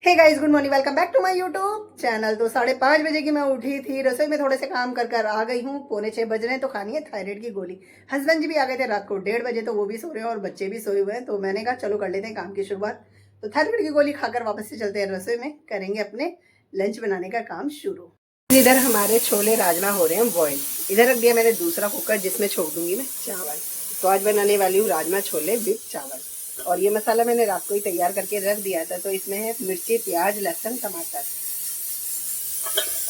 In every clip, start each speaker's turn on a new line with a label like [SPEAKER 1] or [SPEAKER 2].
[SPEAKER 1] Hey guys, good morning, welcome back to my YouTube channel. तो 5:30 की मैं उठी थी, रसोई में थोड़े से काम कर आ गई हूँ। 5:45 बज रहे हैं तो खानी है थायराइड की गोली। हस्बैंड जी भी आ गए थे रात को 1:30 बजे, तो वो भी सो रहे हैं और बच्चे भी सोए हुए हैं। तो मैंने कहा चलो कर लेते हैं काम की शुरुआत। तो थायराइड की गोली खाकर वापस से चलते हैं रसोई में, करेंगे अपने लंच बनाने का काम शुरू। इधर हमारे छोले राजमा हो रहे हैं बॉयल। इधर रख दिया मैंने दूसरा कुकर, जिसमें छोड़ दूंगी मैं चावल। तो आज बनाने वाली हूँ राजमा छोले विद चावल। और ये मसाला मैंने रात को ही तैयार करके रख दिया था। तो इसमें है मिर्ची, प्याज, लहसुन, टमाटर।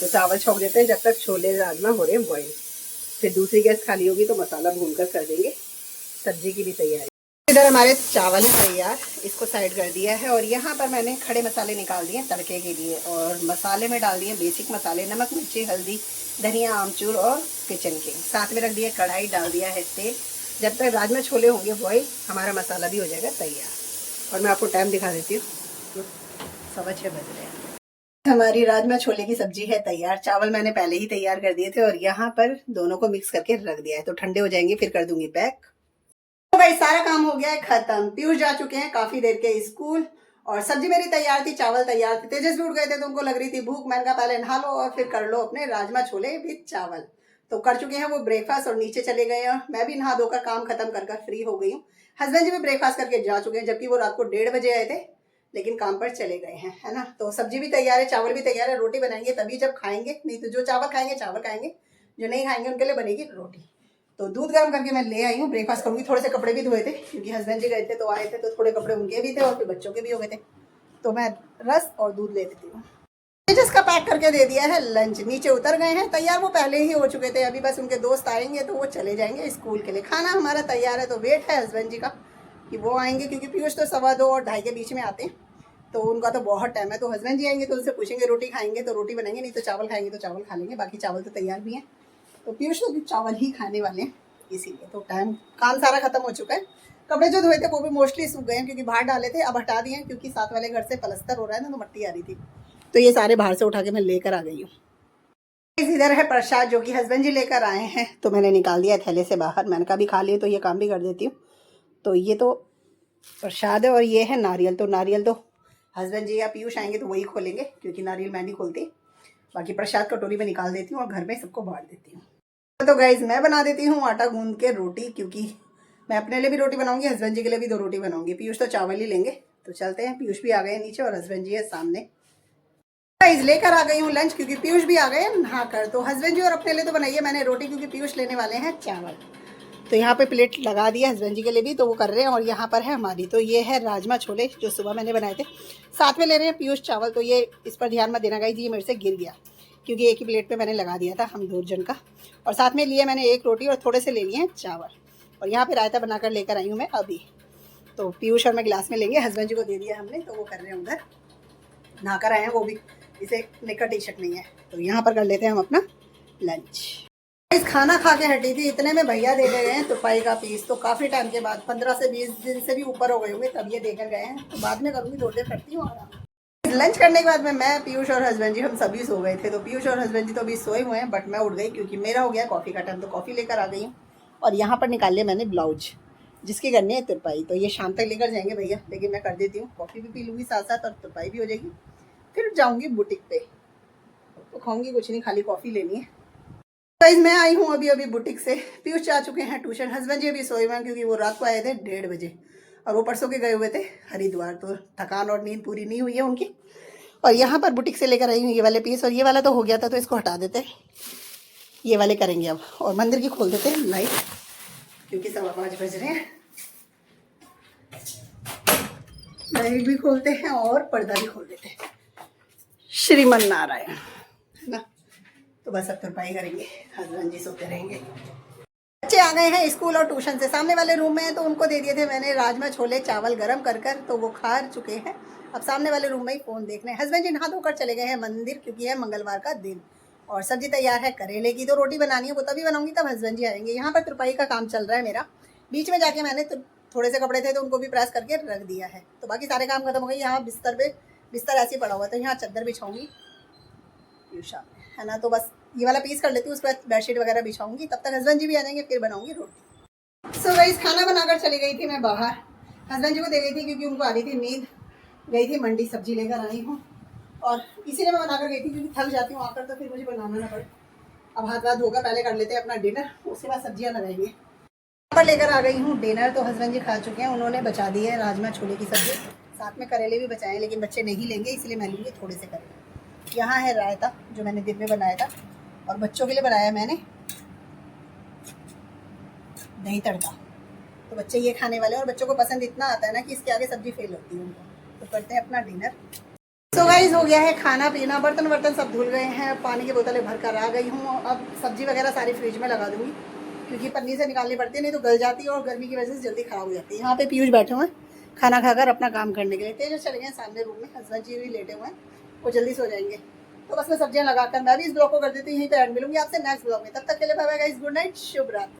[SPEAKER 1] तो चावल छोड़ देते हैं जब तक छोले राजमा हो रहे हैं बॉईल। फिर दूसरी गैस खाली होगी तो मसाला भूनकर कर देंगे सब्जी की भी तैयारी। इधर हमारे चावल है तैयार, इसको साइड कर दिया है। और यहाँ पर मैंने खड़े मसाले निकाल दिए तड़के के लिए। और मसाले में डाल दिए बेसिक मसाले, नमक, मिर्ची, हल्दी, धनिया, आमचूर और किचन किंग। साथ में रख दिया कढ़ाई, डाल दिया है तेल। जब तक राजमा छोले होंगे बॉईल, हमारा मसाला भी हो जाएगा तैयार। और मैं आपको टाइम दिखा देती हूँ, 6:15 बज रहे हैं। हमारी राजमा छोले की सब्जी है तैयार। चावल मैंने पहले ही तैयार कर दिए थे और यहाँ पर दोनों को मिक्स करके रख दिया है। तो ठंडे हो जाएंगे फिर कर दूंगी पैक। तो भाई सारा काम हो गया है खत्म। पीयूष जा चुके हैं काफी देर के स्कूल। और सब्जी मेरी तैयार थी, चावल तैयार थे। तेजस भी उठ गए थे तो उनको लग रही थी भूख। मैंने कहा पहले नहा लो और फिर कर लो अपने राजमा छोले विद चावल। तो कर चुके हैं वो ब्रेकफास्ट और नीचे चले गए हैं। मैं भी नहा धोकर काम खत्म कर फ्री हो गई हूँ। हस्बैंड जी भी ब्रेकफास्ट करके जा चुके हैं, जबकि वो रात को 1:30 बजे आए थे, लेकिन काम पर चले गए हैं, है ना। तो सब्जी भी तैयार है, चावल भी तैयार है। रोटी बनाएंगे तभी जब खाएंगे, नहीं तो जो चावल खाएंगे चावल खाएंगे, जो नहीं खाएंगे उनके लिए बनेगी रोटी। तो दूध गर्म करके मैं ले आई हूँ, ब्रेकफास्ट करूँगी। थोड़े से कपड़े भी धोए थे क्योंकि हस्बैंड जी गए थे तो आए थे, तो थोड़े कपड़े उनके भी थे और फिर बच्चों के भी हो गए थे। तो मैं रस और दूध ले लेती हूँ। जिसका पैक करके दे दिया है लंच। नीचे उतर गए हैं तैयार, वो पहले ही हो चुके थे। अभी बस उनके दोस्त आएंगे तो वो चले जाएंगे स्कूल के लिए। खाना हमारा तैयार है, तो वेट है हस्बैंड जी का कि वो आएंगे, क्योंकि पीयूष तो 2:15 और 2:30 के बीच में आते हैं। तो उनका तो बहुत टाइम है। तो हस्बैंड जी आएंगे तो उनसे पूछेंगे रोटी खाएंगे तो रोटी बनाएंगे, नहीं तो चावल खाएंगे तो चावल खा लेंगे। बाकी चावल तो तैयार भी हैं। तो पीयूष तो चावल ही खाने वाले हैं, इसीलिए तो काम सारा खत्म हो चुका है। कपड़े जो धोए थे वो भी मोस्टली सूख गए हैं, क्योंकि बाहर डाले थे, अब हटा दिए हैं क्योंकि साथ वाले घर से पलस्तर हो रहा है ना, तो मट्टी आ रही थी। तो ये सारे बाहर से उठा के मैं लेकर आ गई हूँ। इधर है प्रसाद जो कि हस्बैंड जी लेकर आए हैं। तो मैंने निकाल दिया थैले से बाहर। मैंने कहा भी खा लिए तो ये काम भी कर देती हूँ। तो ये तो प्रसाद है और ये है नारियल। तो नारियल तो हस्बैंड जी या पीयूष आएंगे तो वही खोलेंगे, क्योंकि नारियल मैं नहीं खोलती। बाकी प्रसाद कटोरी में निकाल देती हूँ और घर में सबको बांट देती हूँ। तो गाइज मैं बना देती हूँ आटा गूंद के रोटी, क्योंकि मैं अपने लिए भी रोटी बनाऊंगी, हस्बैंड जी के लिए भी 2 रोटी बनाऊंगी। पीयूष तो चावल ही लेंगे। तो चलते हैं, पीयूष भी आ गए नीचे और हस्बैंड जी है सामने। गाइज लेकर आ गई हूँ लंच, क्योंकि पीयूष भी आ गए हैं नहाकर। तो हस्बैंड जी और अपने लिए तो बनाइए मैंने रोटी, क्योंकि पीयूष लेने वाले हैं चावल। तो यहाँ पे प्लेट लगा दिया हस्बैंड जी के लिए भी, तो वो कर रहे हैं। और यहाँ पर है हमारी, तो ये है राजमा छोले जो सुबह मैंने बनाए थे। साथ में ले रहे हैं पीयूष चावल। तो ये इस पर ध्यान मत देना गाइज, ये मेरे से गिर गया क्योंकि एक ही प्लेट पे मैंने लगा दिया था हम 2 जन का। और साथ में लिए मैंने 1 रोटी और थोड़े से ले लिए हैं चावल। और यहाँ पे रायता बनाकर लेकर आई हूँ मैं अभी। तो पीयूष और मैं गिलास में लेंगे, हस्बैंड जी को दे दिया हमने, तो वो कर रहे हैं उधर, नहाकर आए हैं वो भी। इसे निक्कर टी शर्ट नहीं है। तो यहाँ पर कर लेते हैं हम अपना लंच। इस खाना खा के हटी थी, इतने में भैया दे गए हैं तुरपाई का पीस। तो काफ़ी टाइम के बाद 15 से 20 दिन से भी ऊपर हो गए होंगे तब ये देकर गए हैं। तो बाद में करूँगी, थोड़ी देर करती हूँ आराम। लंच करने के बाद में मैं, पीयूष और हस्बैंड जी हम सभी सो गए थे। तो पीयूष और हस्बैंड जी तो अभी सोए हुए हैं, बट मैं उठ गई क्योंकि मेरा हो गया कॉफ़ी का टाइम। तो कॉफ़ी लेकर आ गई हूँ। और यहाँ पर निकाल लिया मैंने ब्लाउज, जिसकी करनी है तुरपाई। तो ये शाम तक लेकर जाएंगे भैया, लेकिन मैं कर देती हूँ। कॉफ़ी भी पी लूँगी साथ साथ और तुरपाई भी हो जाएगी। फिर जाऊँगी बुटीक पे, तो खाऊँगी कुछ नहीं, खाली कॉफ़ी लेनी है। गाइस मैं आई हूँ अभी बुटीक से। पीयूष जा चुके हैं ट्यूशन, हस्बैंड जी अभी सोए हुए हैं क्योंकि वो रात को आए थे 1:30 बजे। और वो परसों के गए हुए थे हरिद्वार। तो थकान और नींद पूरी नहीं हुई है उनकी। और यहाँ पर बुटीक से लेकर आई हूँ ये वाले पीस। और ये वाला तो हो गया था तो इसको हटा देते हैं, ये वाले करेंगे अब। और मंदिर की खोल देते हैं लाइट, क्योंकि 5:15 बज रहे हैं। लाइट भी खोलते हैं और पर्दा भी खोल देते हैं। श्रीमन नारायण, है ना। तो बस अब तुरपाई करेंगे, हस्बैंड जी सोते रहेंगे। बच्चे आ गए हैं स्कूल और ट्यूशन से, सामने वाले रूम में। तो उनको दे दिए थे मैंने राजमा छोले चावल गरम कर कर, तो वो खा चुके हैं। अब सामने वाले रूम में ही फ़ोन देख रहे हैं। हस्बैंड जी नहा धोकर चले गए हैं मंदिर, क्योंकि है मंगलवार का दिन। और सब्जी तैयार है करेले की। तो रोटी बनानी है, वो तभी बनाऊंगी तब हस्बैंड जी आएंगे। यहाँ पर तुरपाई का काम चल रहा है मेरा। बीच में जाके मैंने थोड़े से कपड़े थे तो उनको भी प्रेस करके रख दिया है। तो बाकी सारे काम खत्म हो गए। यहाँ बिस्तर ऐसे ही पड़ा हुआ, तो यहाँ चादर बिछाऊंगी, है ना। तो बस ये वाला पीस कर लेती हूँ, उसके बाद बेडशीट वगैरह बिछाऊंगी। तब तक हस्बैंड जी भी आ जाएंगे, फिर बनाऊंगी रोटी। सो गाइस खाना बनाकर चली गई थी मैं बाहर, हस्बैंड जी को दे गई थी क्योंकि उनको आ रही थी नींद। गई थी मंडी, सब्जी लेकर आई हूँ और इसीलिए मैं बनाकर गई थी क्योंकि थक जाती हूँ आकर, तो फिर मुझे बनाना ना पड़े। अब हाथ वाथ धोकर पहले कर लेते हैं अपना डिनर, उसके बाद सब्जियाँ लगाएंगे। यहाँ पर लेकर आ गई हूँ डिनर। तो हस्बैंड जी खा चुके हैं, उन्होंने बचा दी है राजमा छोले की सब्जी, साथ में करेले भी बचाए, लेकिन बच्चे नहीं लेंगे इसलिए मैं लूँगी थोड़े से करेले। यहाँ है रायता जो मैंने दिन में बनाया था, और बच्चों के लिए बनाया मैंने दही तड़का। तो बच्चे ये खाने वाले हैं और बच्चों को पसंद इतना आता है ना कि इसके आगे सब्जी फेल होती है उनको। तो करते हैं अपना डिनर। सो गाइस हो गया है खाना पीना, बर्तन सब धुल गए हैं, पानी की बोतलें भर कर आ गई हूँ। अब सब्जी वगैरह सारी फ्रिज में लगा दूँगी क्योंकि पन्नी से निकालनी पड़ती है, नहीं तो गल जाती है और गर्मी की वजह से जल्दी ख़राब हो जाती है। यहाँ पे पीयूष बैठे हुए हैं खाना खाकर अपना काम करने के लिए। तेज चले गए सामने रूम में, हस्बैंड जी भी लेटे हुए हैं, वो जल्दी सो जाएंगे। तो बस मैं सब्जियाँ लगाकर मैं भी इस ब्लॉग को कर देती हूँ, यहीं पर एंड मिलूंगी आपसे नेक्स्ट ब्लॉग में। तब तक के लिए bye bye guys, good night, शुभ रात्रि।